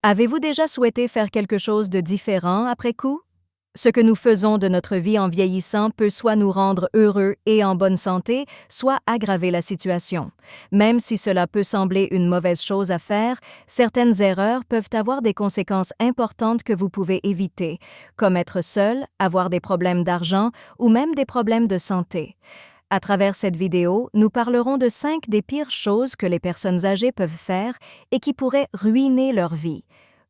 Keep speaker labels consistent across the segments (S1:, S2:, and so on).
S1: Avez-vous déjà souhaité faire quelque chose de différent après coup? Ce que nous faisons de notre vie en vieillissant peut soit nous rendre heureux et en bonne santé, soit aggraver la situation. Même si cela peut sembler une mauvaise chose à faire, certaines erreurs peuvent avoir des conséquences importantes que vous pouvez éviter, comme être seul, avoir des problèmes d'argent ou même des problèmes de santé. À travers cette vidéo, nous parlerons de 5 des pires choses que les personnes âgées peuvent faire et qui pourraient ruiner leur vie.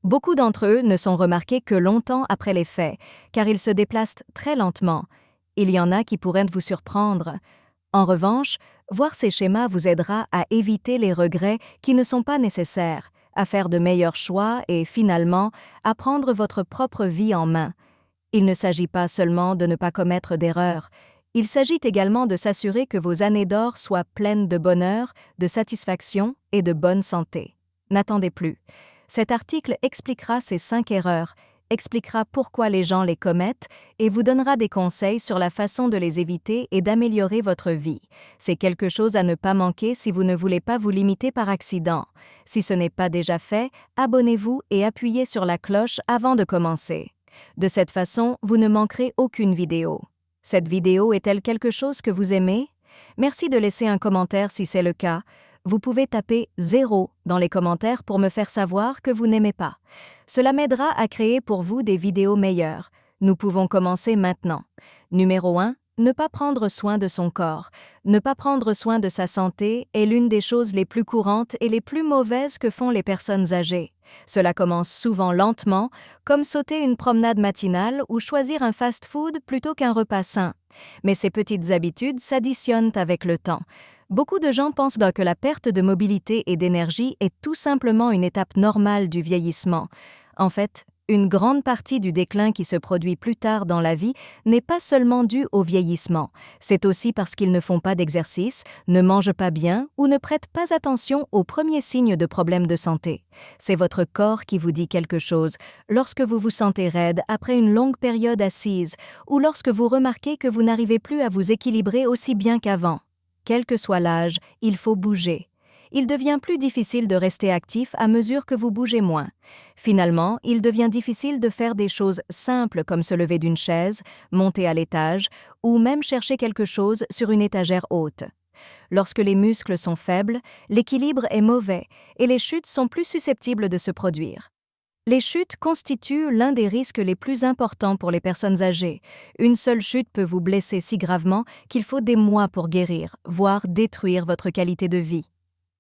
S1: Beaucoup d'entre eux ne sont remarqués que longtemps après les faits, car ils se déplacent très lentement. Il y en a qui pourraient vous surprendre. En revanche, voir ces schémas vous aidera à éviter les regrets qui ne sont pas nécessaires, à faire de meilleurs choix et, finalement, à prendre votre propre vie en main. Il ne s'agit pas seulement de ne pas commettre d'erreurs. Il s'agit également de s'assurer que vos années d'or soient pleines de bonheur, de satisfaction et de bonne santé. N'attendez plus. Cet article expliquera ces 5 erreurs, expliquera pourquoi les gens les commettent et vous donnera des conseils sur la façon de les éviter et d'améliorer votre vie. C'est quelque chose à ne pas manquer si vous ne voulez pas vous limiter par accident. Si ce n'est pas déjà fait, abonnez-vous et appuyez sur la cloche avant de commencer. De cette façon, vous ne manquerez aucune vidéo. Cette vidéo est-elle quelque chose que vous aimez? Merci de laisser un commentaire si c'est le cas. Vous pouvez taper 0 dans les commentaires pour me faire savoir que vous n'aimez pas. Cela m'aidera à créer pour vous des vidéos meilleures. Nous pouvons commencer maintenant. Numéro 1. Ne pas prendre soin de son corps. Ne pas prendre soin de sa santé est l'une des choses les plus courantes et les plus mauvaises que font les personnes âgées. Cela commence souvent lentement, comme sauter une promenade matinale ou choisir un fast-food plutôt qu'un repas sain. Mais ces petites habitudes s'additionnent avec le temps. Beaucoup de gens pensent que la perte de mobilité et d'énergie est tout simplement une étape normale du vieillissement. En fait, une grande partie du déclin qui se produit plus tard dans la vie n'est pas seulement due au vieillissement, c'est aussi parce qu'ils ne font pas d'exercice, ne mangent pas bien ou ne prêtent pas attention aux premiers signes de problèmes de santé. C'est votre corps qui vous dit quelque chose lorsque vous vous sentez raide après une longue période assise ou lorsque vous remarquez que vous n'arrivez plus à vous équilibrer aussi bien qu'avant. Quel que soit l'âge, il faut bouger. Il devient plus difficile de rester actif à mesure que vous bougez moins. Finalement, il devient difficile de faire des choses simples comme se lever d'une chaise, monter à l'étage ou même chercher quelque chose sur une étagère haute. Lorsque les muscles sont faibles, l'équilibre est mauvais et les chutes sont plus susceptibles de se produire. Les chutes constituent l'un des risques les plus importants pour les personnes âgées. Une seule chute peut vous blesser si gravement qu'il faut des mois pour guérir, voire détruire votre qualité de vie.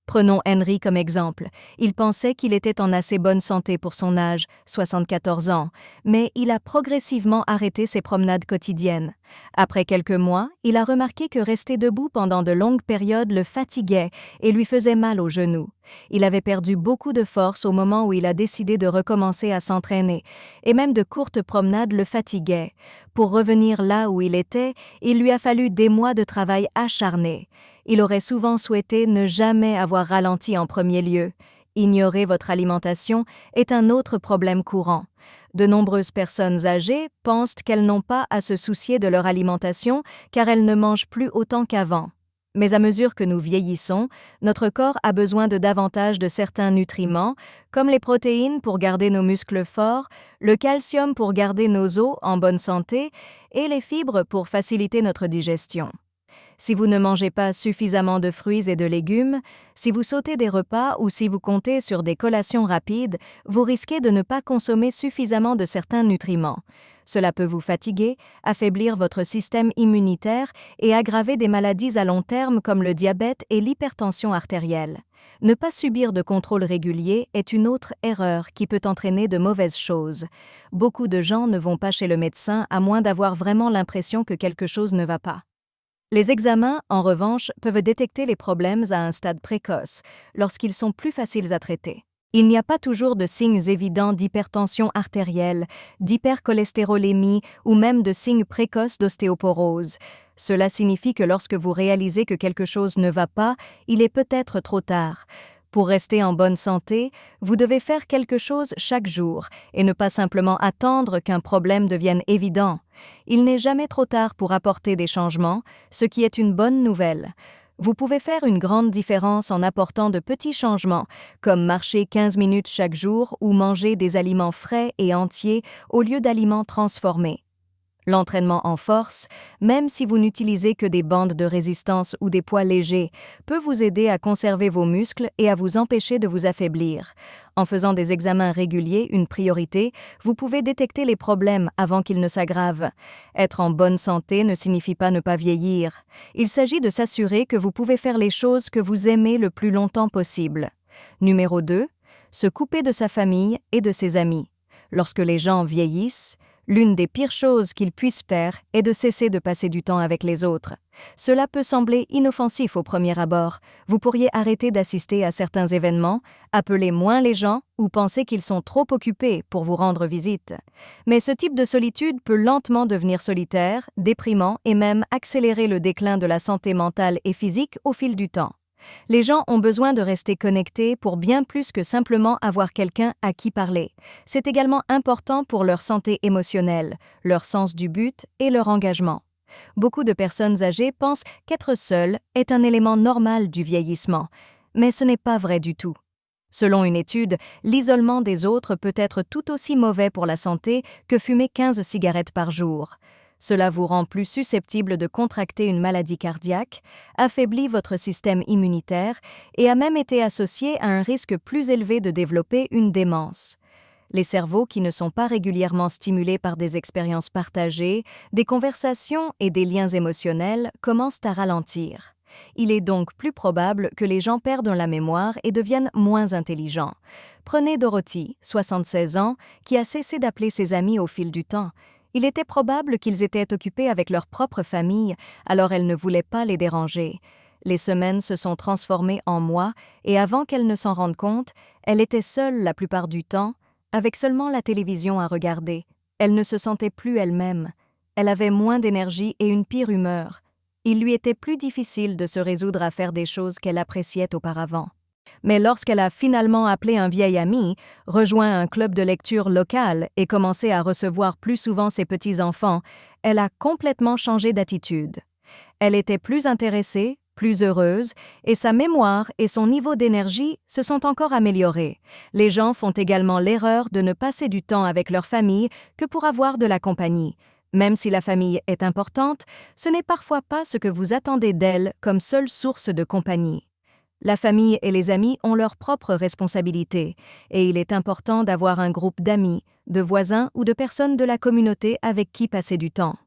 S1: Prenons Henry comme exemple. Il pensait qu'il était en assez bonne santé pour son âge, 74 ans, mais il a progressivement arrêté ses promenades quotidiennes. Après quelques mois, il a remarqué que rester debout pendant de longues périodes le fatiguait et lui faisait mal aux genoux. Il avait perdu beaucoup de force au moment où il a décidé de recommencer à s'entraîner, et même de courtes promenades le fatiguaient. Pour revenir là où il était, il lui a fallu des mois de travail acharné. Il aurait souvent souhaité ne jamais avoir ralenti en premier lieu. Ignorer votre alimentation est un autre problème courant. De nombreuses personnes âgées pensent qu'elles n'ont pas à se soucier de leur alimentation car elles ne mangent plus autant qu'avant. Mais à mesure que nous vieillissons, notre corps a besoin de davantage de certains nutriments, comme les protéines pour garder nos muscles forts, le calcium pour garder nos os en bonne santé et les fibres pour faciliter notre digestion. Si vous ne mangez pas suffisamment de fruits et de légumes, si vous sautez des repas ou si vous comptez sur des collations rapides, vous risquez de ne pas consommer suffisamment de certains nutriments. Cela peut vous fatiguer, affaiblir votre système immunitaire et aggraver des maladies à long terme comme le diabète et l'hypertension artérielle. Ne pas subir de contrôle régulier est une autre erreur qui peut entraîner de mauvaises choses. Beaucoup de gens ne vont pas chez le médecin à moins d'avoir vraiment l'impression que quelque chose ne va pas. Les examens, en revanche, peuvent détecter les problèmes à un stade précoce, lorsqu'ils sont plus faciles à traiter. Il n'y a pas toujours de signes évidents d'hypertension artérielle, d'hypercholestérolémie ou même de signes précoces d'ostéoporose. Cela signifie que lorsque vous réalisez que quelque chose ne va pas, il est peut-être trop tard. Pour rester en bonne santé, vous devez faire quelque chose chaque jour et ne pas simplement attendre qu'un problème devienne évident. Il n'est jamais trop tard pour apporter des changements, ce qui est une bonne nouvelle. Vous pouvez faire une grande différence en apportant de petits changements, comme marcher 15 minutes chaque jour ou manger des aliments frais et entiers au lieu d'aliments transformés. L'entraînement en force, même si vous n'utilisez que des bandes de résistance ou des poids légers, peut vous aider à conserver vos muscles et à vous empêcher de vous affaiblir. En faisant des examens réguliers une priorité, vous pouvez détecter les problèmes avant qu'ils ne s'aggravent. Être en bonne santé ne signifie pas ne pas vieillir. Il s'agit de s'assurer que vous pouvez faire les choses que vous aimez le plus longtemps possible. Numéro 2. Se couper de sa famille et de ses amis. Lorsque les gens vieillissent, l'une des pires choses qu'ils puissent faire est de cesser de passer du temps avec les autres. Cela peut sembler inoffensif au premier abord. Vous pourriez arrêter d'assister à certains événements, appeler moins les gens ou penser qu'ils sont trop occupés pour vous rendre visite. Mais ce type de solitude peut lentement devenir solitaire, déprimant et même accélérer le déclin de la santé mentale et physique au fil du temps. Les gens ont besoin de rester connectés pour bien plus que simplement avoir quelqu'un à qui parler. C'est également important pour leur santé émotionnelle, leur sens du but et leur engagement. Beaucoup de personnes âgées pensent qu'être seul est un élément normal du vieillissement, mais ce n'est pas vrai du tout. Selon une étude, l'isolement des autres peut être tout aussi mauvais pour la santé que fumer 15 cigarettes par jour. Cela vous rend plus susceptible de contracter une maladie cardiaque, affaiblit votre système immunitaire et a même été associé à un risque plus élevé de développer une démence. Les cerveaux qui ne sont pas régulièrement stimulés par des expériences partagées, des conversations et des liens émotionnels commencent à ralentir. Il est donc plus probable que les gens perdent la mémoire et deviennent moins intelligents. Prenez Dorothy, 76 ans, qui a cessé d'appeler ses amis au fil du temps. Il était probable qu'ils étaient occupés avec leur propre famille, alors elle ne voulait pas les déranger. Les semaines se sont transformées en mois, et avant qu'elle ne s'en rende compte, elle était seule la plupart du temps, avec seulement la télévision à regarder. Elle ne se sentait plus elle-même. Elle avait moins d'énergie et une pire humeur. Il lui était plus difficile de se résoudre à faire des choses qu'elle appréciait auparavant. Mais lorsqu'elle a finalement appelé un vieil ami, rejoint un club de lecture local et commencé à recevoir plus souvent ses petits-enfants, elle a complètement changé d'attitude. Elle était plus intéressée, plus heureuse, et sa mémoire et son niveau d'énergie se sont encore améliorés. Les gens font également l'erreur de ne passer du temps avec leur famille que pour avoir de la compagnie. Même si la famille est importante, ce n'est parfois pas ce que vous attendez d'elle comme seule source de compagnie. La famille et les amis ont leurs propres responsabilités, et il est important d'avoir un groupe d'amis, de voisins ou de personnes de la communauté avec qui passer du temps.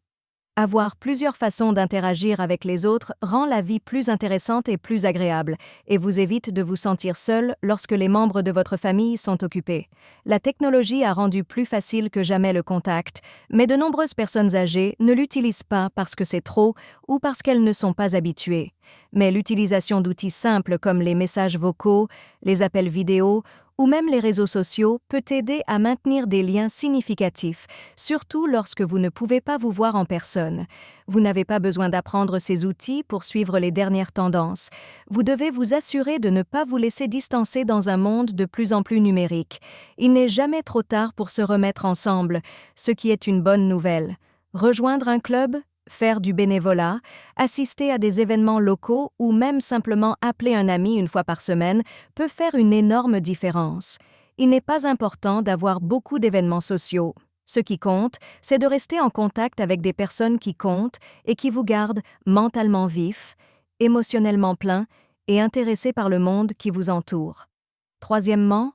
S1: Avoir plusieurs façons d'interagir avec les autres rend la vie plus intéressante et plus agréable, et vous évite de vous sentir seul lorsque les membres de votre famille sont occupés. La technologie a rendu plus facile que jamais le contact, mais de nombreuses personnes âgées ne l'utilisent pas parce que c'est trop ou parce qu'elles ne sont pas habituées. Mais l'utilisation d'outils simples comme les messages vocaux, les appels vidéo ou même les réseaux sociaux peut aider à maintenir des liens significatifs, surtout lorsque vous ne pouvez pas vous voir en personne. Vous n'avez pas besoin d'apprendre ces outils pour suivre les dernières tendances. Vous devez vous assurer de ne pas vous laisser distancer dans un monde de plus en plus numérique. Il n'est jamais trop tard pour se remettre ensemble, ce qui est une bonne nouvelle. Rejoindre un club, faire du bénévolat, assister à des événements locaux ou même simplement appeler un ami une fois par semaine peut faire une énorme différence. Il n'est pas important d'avoir beaucoup d'événements sociaux. Ce qui compte, c'est de rester en contact avec des personnes qui comptent et qui vous gardent mentalement vif, émotionnellement plein et intéressé par le monde qui vous entoure. Troisièmement,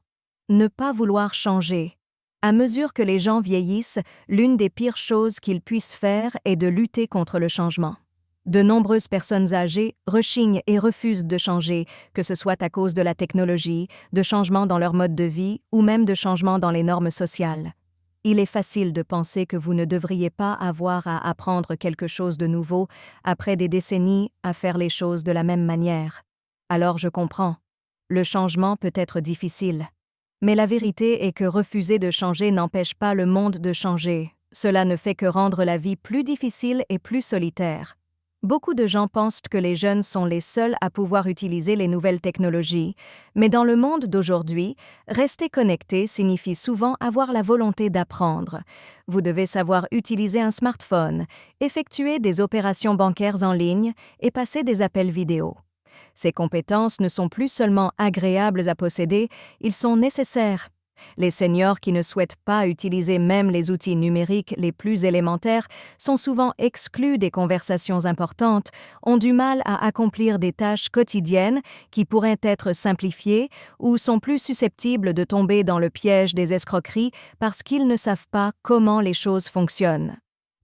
S1: ne pas vouloir changer. À mesure que les gens vieillissent, l'une des pires choses qu'ils puissent faire est de lutter contre le changement. De nombreuses personnes âgées rechignent et refusent de changer, que ce soit à cause de la technologie, de changements dans leur mode de vie ou même de changements dans les normes sociales. Il est facile de penser que vous ne devriez pas avoir à apprendre quelque chose de nouveau après des décennies à faire les choses de la même manière. Alors je comprends. Le changement peut être difficile. Mais la vérité est que refuser de changer n'empêche pas le monde de changer. Cela ne fait que rendre la vie plus difficile et plus solitaire. Beaucoup de gens pensent que les jeunes sont les seuls à pouvoir utiliser les nouvelles technologies, mais dans le monde d'aujourd'hui, rester connecté signifie souvent avoir la volonté d'apprendre. Vous devez savoir utiliser un smartphone, effectuer des opérations bancaires en ligne et passer des appels vidéo. Ces compétences ne sont plus seulement agréables à posséder, ils sont nécessaires. Les seniors qui ne souhaitent pas utiliser même les outils numériques les plus élémentaires sont souvent exclus des conversations importantes, ont du mal à accomplir des tâches quotidiennes qui pourraient être simplifiées ou sont plus susceptibles de tomber dans le piège des escroqueries parce qu'ils ne savent pas comment les choses fonctionnent.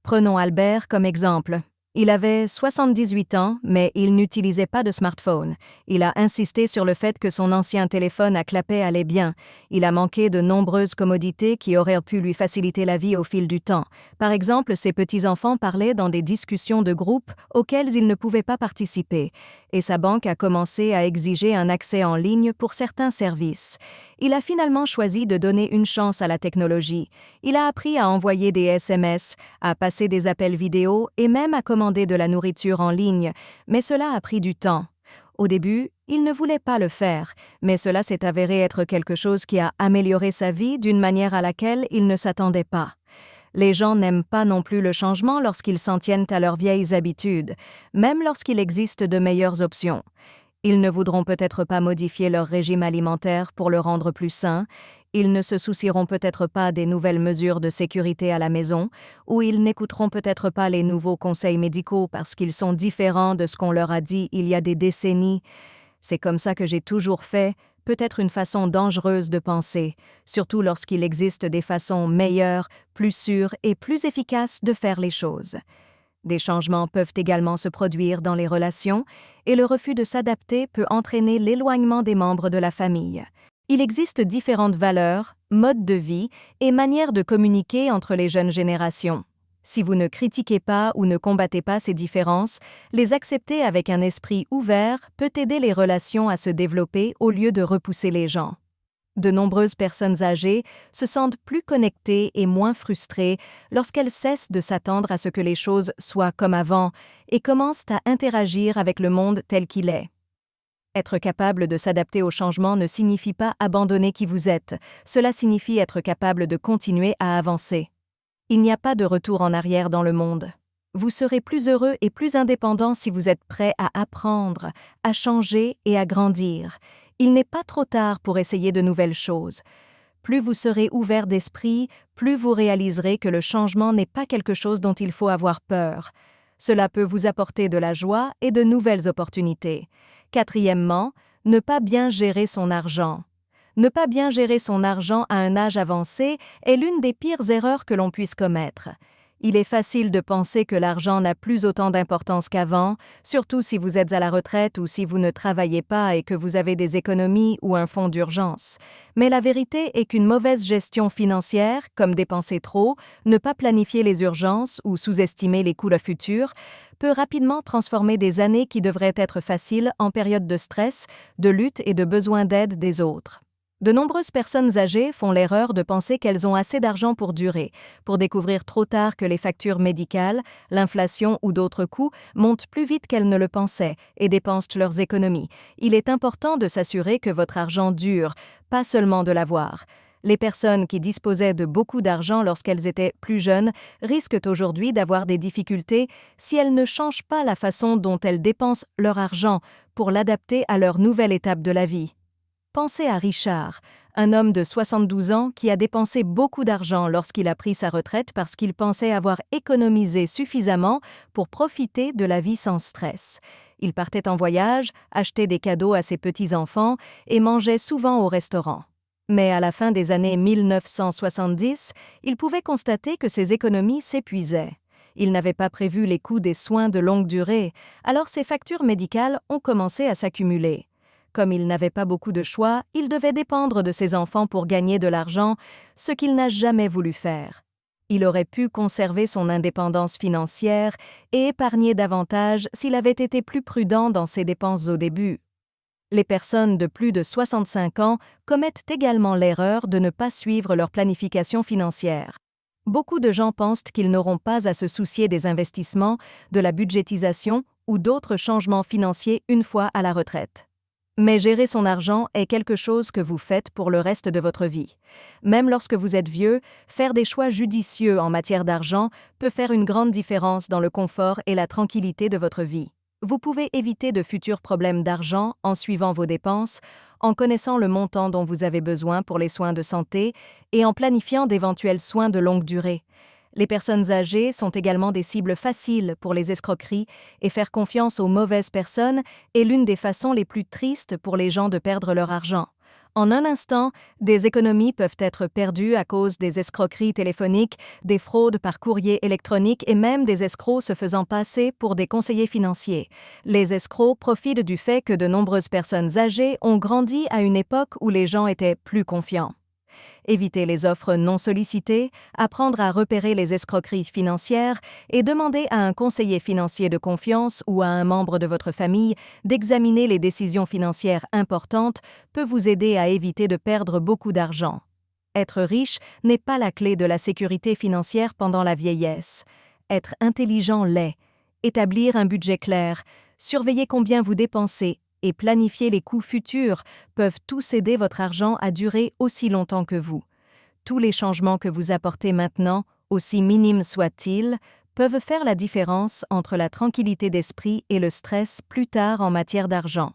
S1: Prenons Albert comme exemple. Il avait 78 ans, mais il n'utilisait pas de smartphone. Il a insisté sur le fait que son ancien téléphone à clapet allait bien. Il a manqué de nombreuses commodités qui auraient pu lui faciliter la vie au fil du temps. Par exemple, ses petits-enfants parlaient dans des discussions de groupe auxquelles il ne pouvait pas participer, et sa banque a commencé à exiger un accès en ligne pour certains services. Il a finalement choisi de donner une chance à la technologie. Il a appris à envoyer des SMS, à passer des appels vidéo et même à commander de la nourriture en ligne, mais cela a pris du temps. Au début, il ne voulait pas le faire, mais cela s'est avéré être quelque chose qui a amélioré sa vie d'une manière à laquelle il ne s'attendait pas. Les gens n'aiment pas non plus le changement lorsqu'ils s'en tiennent à leurs vieilles habitudes, même lorsqu'il existe de meilleures options. Ils ne voudront peut-être pas modifier leur régime alimentaire pour le rendre plus sain, ils ne se soucieront peut-être pas des nouvelles mesures de sécurité à la maison, ou ils n'écouteront peut-être pas les nouveaux conseils médicaux parce qu'ils sont différents de ce qu'on leur a dit il y a des décennies. C'est comme ça que j'ai toujours fait, peut-être une façon dangereuse de penser, surtout lorsqu'il existe des façons meilleures, plus sûres et plus efficaces de faire les choses. Des changements peuvent également se produire dans les relations, et le refus de s'adapter peut entraîner l'éloignement des membres de la famille. Il existe différentes valeurs, modes de vie et manières de communiquer entre les jeunes générations. Si vous ne critiquez pas ou ne combattez pas ces différences, les accepter avec un esprit ouvert peut aider les relations à se développer au lieu de repousser les gens. De nombreuses personnes âgées se sentent plus connectées et moins frustrées lorsqu'elles cessent de s'attendre à ce que les choses soient comme avant et commencent à interagir avec le monde tel qu'il est. Être capable de s'adapter au changement ne signifie pas abandonner qui vous êtes, cela signifie être capable de continuer à avancer. Il n'y a pas de retour en arrière dans le monde. Vous serez plus heureux et plus indépendant si vous êtes prêt à apprendre, à changer et à grandir. Il n'est pas trop tard pour essayer de nouvelles choses. Plus vous serez ouvert d'esprit, plus vous réaliserez que le changement n'est pas quelque chose dont il faut avoir peur. Cela peut vous apporter de la joie et de nouvelles opportunités. Quatrièmement, ne pas bien gérer son argent. Ne pas bien gérer son argent à un âge avancé est l'une des pires erreurs que l'on puisse commettre. Il est facile de penser que l'argent n'a plus autant d'importance qu'avant, surtout si vous êtes à la retraite ou si vous ne travaillez pas et que vous avez des économies ou un fonds d'urgence. Mais la vérité est qu'une mauvaise gestion financière, comme dépenser trop, ne pas planifier les urgences ou sous-estimer les coûts futurs, peut rapidement transformer des années qui devraient être faciles en période de stress, de lutte et de besoin d'aide des autres. De nombreuses personnes âgées font l'erreur de penser qu'elles ont assez d'argent pour durer, pour découvrir trop tard que les factures médicales, l'inflation ou d'autres coûts montent plus vite qu'elles ne le pensaient et dépensent leurs économies. Il est important de s'assurer que votre argent dure, pas seulement de l'avoir. Les personnes qui disposaient de beaucoup d'argent lorsqu'elles étaient plus jeunes risquent aujourd'hui d'avoir des difficultés si elles ne changent pas la façon dont elles dépensent leur argent pour l'adapter à leur nouvelle étape de la vie. Pensez à Richard, un homme de 72 ans qui a dépensé beaucoup d'argent lorsqu'il a pris sa retraite parce qu'il pensait avoir économisé suffisamment pour profiter de la vie sans stress. Il partait en voyage, achetait des cadeaux à ses petits-enfants et mangeait souvent au restaurant. Mais à la fin des années 1970, il pouvait constater que ses économies s'épuisaient. Il n'avait pas prévu les coûts des soins de longue durée, alors ses factures médicales ont commencé à s'accumuler. Comme il n'avait pas beaucoup de choix, il devait dépendre de ses enfants pour gagner de l'argent, ce qu'il n'a jamais voulu faire. Il aurait pu conserver son indépendance financière et épargner davantage s'il avait été plus prudent dans ses dépenses au début. Les personnes de plus de 65 ans commettent également l'erreur de ne pas suivre leur planification financière. Beaucoup de gens pensent qu'ils n'auront pas à se soucier des investissements, de la budgétisation ou d'autres changements financiers une fois à la retraite. Mais gérer son argent est quelque chose que vous faites pour le reste de votre vie. Même lorsque vous êtes vieux, faire des choix judicieux en matière d'argent peut faire une grande différence dans le confort et la tranquillité de votre vie. Vous pouvez éviter de futurs problèmes d'argent en suivant vos dépenses, en connaissant le montant dont vous avez besoin pour les soins de santé et en planifiant d'éventuels soins de longue durée. Les personnes âgées sont également des cibles faciles pour les escroqueries et faire confiance aux mauvaises personnes est l'une des façons les plus tristes pour les gens de perdre leur argent. En un instant, des économies peuvent être perdues à cause des escroqueries téléphoniques, des fraudes par courrier électronique et même des escrocs se faisant passer pour des conseillers financiers. Les escrocs profitent du fait que de nombreuses personnes âgées ont grandi à une époque où les gens étaient plus confiants. Éviter les offres non sollicitées, apprendre à repérer les escroqueries financières et demander à un conseiller financier de confiance ou à un membre de votre famille d'examiner les décisions financières importantes peut vous aider à éviter de perdre beaucoup d'argent. Être riche n'est pas la clé de la sécurité financière pendant la vieillesse. Être intelligent l'est. Établir un budget clair, surveiller combien vous dépensez et planifier les coûts futurs peuvent tous aider votre argent à durer aussi longtemps que vous. Tous les changements que vous apportez maintenant, aussi minimes soient-ils, peuvent faire la différence entre la tranquillité d'esprit et le stress plus tard en matière d'argent.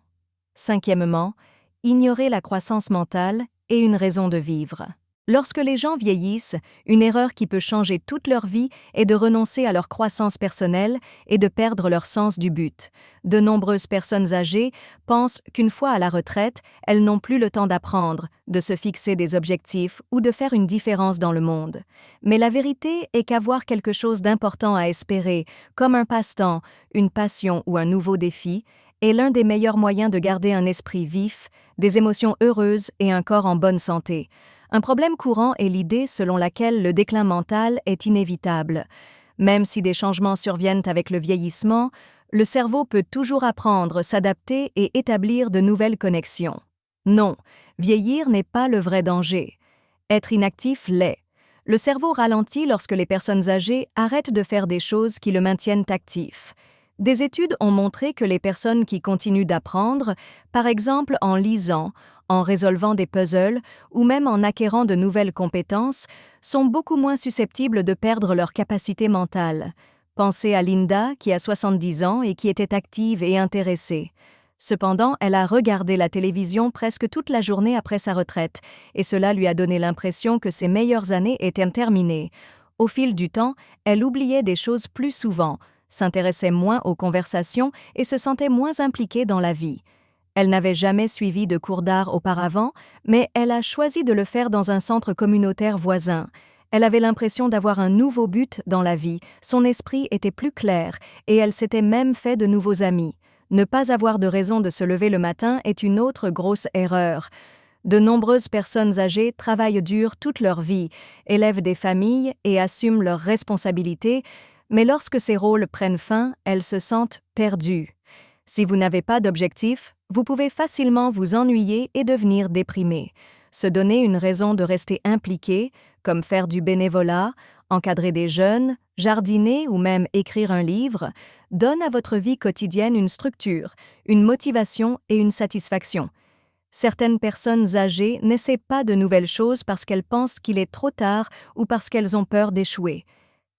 S1: Cinquièmement, ignorer la croissance mentale est une raison de vivre. Lorsque les gens vieillissent, une erreur qui peut changer toute leur vie est de renoncer à leur croissance personnelle et de perdre leur sens du but. De nombreuses personnes âgées pensent qu'une fois à la retraite, elles n'ont plus le temps d'apprendre, de se fixer des objectifs ou de faire une différence dans le monde. Mais la vérité est qu'avoir quelque chose d'important à espérer, comme un passe-temps, une passion ou un nouveau défi, est l'un des meilleurs moyens de garder un esprit vif, des émotions heureuses et un corps en bonne santé. Un problème courant est l'idée selon laquelle le déclin mental est inévitable. Même si des changements surviennent avec le vieillissement, le cerveau peut toujours apprendre, s'adapter et établir de nouvelles connexions. Non, vieillir n'est pas le vrai danger. Être inactif l'est. Le cerveau ralentit lorsque les personnes âgées arrêtent de faire des choses qui le maintiennent actif. Des études ont montré que les personnes qui continuent d'apprendre, par exemple en lisant, en résolvant des puzzles ou même en acquérant de nouvelles compétences, sont beaucoup moins susceptibles de perdre leur capacité mentale. Pensez à Linda, qui a 70 ans et qui était active et intéressée. Cependant, elle a regardé la télévision presque toute la journée après sa retraite, et cela lui a donné l'impression que ses meilleures années étaient terminées. Au fil du temps, elle oubliait des choses plus souvent, s'intéressait moins aux conversations et se sentait moins impliquée dans la vie. Elle n'avait jamais suivi de cours d'art auparavant, mais elle a choisi de le faire dans un centre communautaire voisin. Elle avait l'impression d'avoir un nouveau but dans la vie, son esprit était plus clair et elle s'était même fait de nouveaux amis. Ne pas avoir de raison de se lever le matin est une autre grosse erreur. De nombreuses personnes âgées travaillent dur toute leur vie, élèvent des familles et assument leurs responsabilités, mais lorsque ces rôles prennent fin, elles se sentent perdues. Si vous n'avez pas d'objectif, vous pouvez facilement vous ennuyer et devenir déprimé. Se donner une raison de rester impliqué, comme faire du bénévolat, encadrer des jeunes, jardiner ou même écrire un livre, donne à votre vie quotidienne une structure, une motivation et une satisfaction. Certaines personnes âgées n'essaient pas de nouvelles choses parce qu'elles pensent qu'il est trop tard ou parce qu'elles ont peur d'échouer.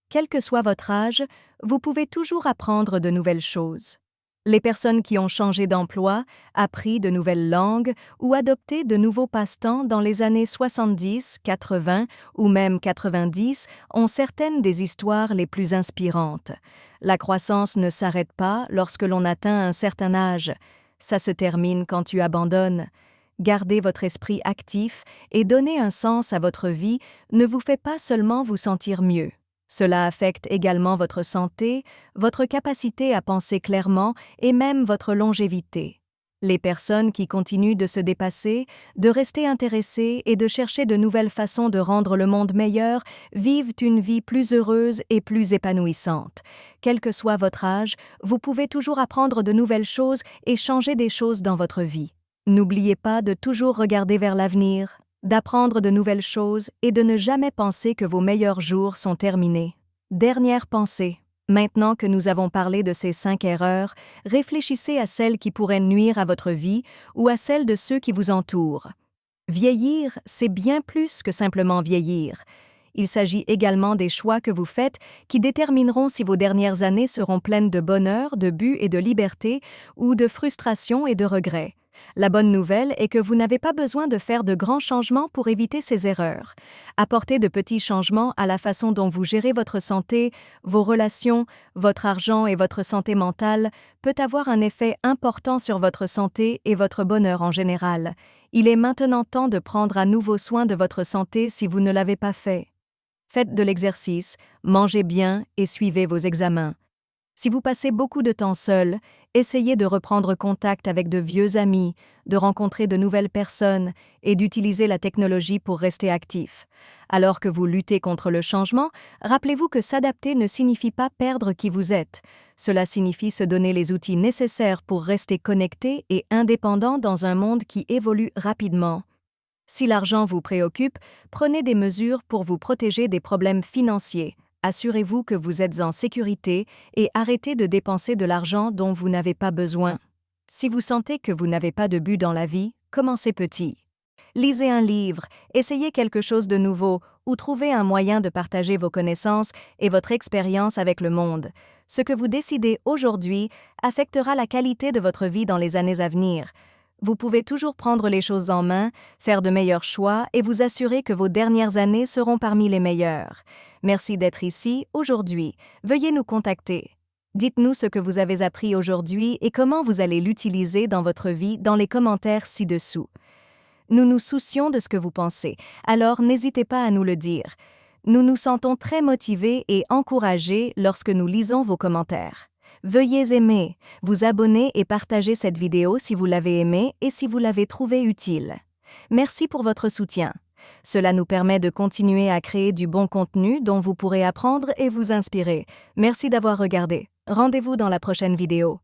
S1: Quel que soit votre âge, vous pouvez toujours apprendre de nouvelles choses. Les personnes qui ont changé d'emploi, appris de nouvelles langues ou adopté de nouveaux passe-temps dans les années 70, 80 ou même 90 ont certaines des histoires les plus inspirantes. La croissance ne s'arrête pas lorsque l'on atteint un certain âge. Ça se termine quand tu abandonnes. Garder votre esprit actif et donner un sens à votre vie ne vous fait pas seulement vous sentir mieux. Cela affecte également votre santé, votre capacité à penser clairement et même votre longévité. Les personnes qui continuent de se dépasser, de rester intéressées et de chercher de nouvelles façons de rendre le monde meilleur vivent une vie plus heureuse et plus épanouissante. Quel que soit votre âge, vous pouvez toujours apprendre de nouvelles choses et changer des choses dans votre vie. N'oubliez pas de toujours regarder vers l'avenir, d'apprendre de nouvelles choses et de ne jamais penser que vos meilleurs jours sont terminés. Dernière pensée. Maintenant que nous avons parlé de ces 5 erreurs, réfléchissez à celles qui pourraient nuire à votre vie ou à celles de ceux qui vous entourent. Vieillir, c'est bien plus que simplement vieillir. Il s'agit également des choix que vous faites qui détermineront si vos dernières années seront pleines de bonheur, de buts et de liberté, ou de frustration et de regrets. La bonne nouvelle est que vous n'avez pas besoin de faire de grands changements pour éviter ces erreurs. Apporter de petits changements à la façon dont vous gérez votre santé, vos relations, votre argent et votre santé mentale peut avoir un effet important sur votre santé et votre bonheur en général. Il est maintenant temps de prendre à nouveau soin de votre santé si vous ne l'avez pas fait. Faites de l'exercice, mangez bien et suivez vos examens. Si vous passez beaucoup de temps seul, essayez de reprendre contact avec de vieux amis, de rencontrer de nouvelles personnes et d'utiliser la technologie pour rester actif. Alors que vous luttez contre le changement, rappelez-vous que s'adapter ne signifie pas perdre qui vous êtes. Cela signifie se donner les outils nécessaires pour rester connecté et indépendant dans un monde qui évolue rapidement. Si l'argent vous préoccupe, prenez des mesures pour vous protéger des problèmes financiers. Assurez-vous que vous êtes en sécurité et arrêtez de dépenser de l'argent dont vous n'avez pas besoin. Si vous sentez que vous n'avez pas de but dans la vie, commencez petit. Lisez un livre, essayez quelque chose de nouveau ou trouvez un moyen de partager vos connaissances et votre expérience avec le monde. Ce que vous décidez aujourd'hui affectera la qualité de votre vie dans les années à venir. Vous pouvez toujours prendre les choses en main, faire de meilleurs choix et vous assurer que vos dernières années seront parmi les meilleures. Merci d'être ici aujourd'hui. Veuillez nous contacter. Dites-nous ce que vous avez appris aujourd'hui et comment vous allez l'utiliser dans votre vie dans les commentaires ci-dessous. Nous nous soucions de ce que vous pensez, alors n'hésitez pas à nous le dire. Nous nous sentons très motivés et encouragés lorsque nous lisons vos commentaires. Veuillez aimer, vous abonner et partager cette vidéo si vous l'avez aimée et si vous l'avez trouvée utile. Merci pour votre soutien. Cela nous permet de continuer à créer du bon contenu dont vous pourrez apprendre et vous inspirer. Merci d'avoir regardé. Rendez-vous dans la prochaine vidéo.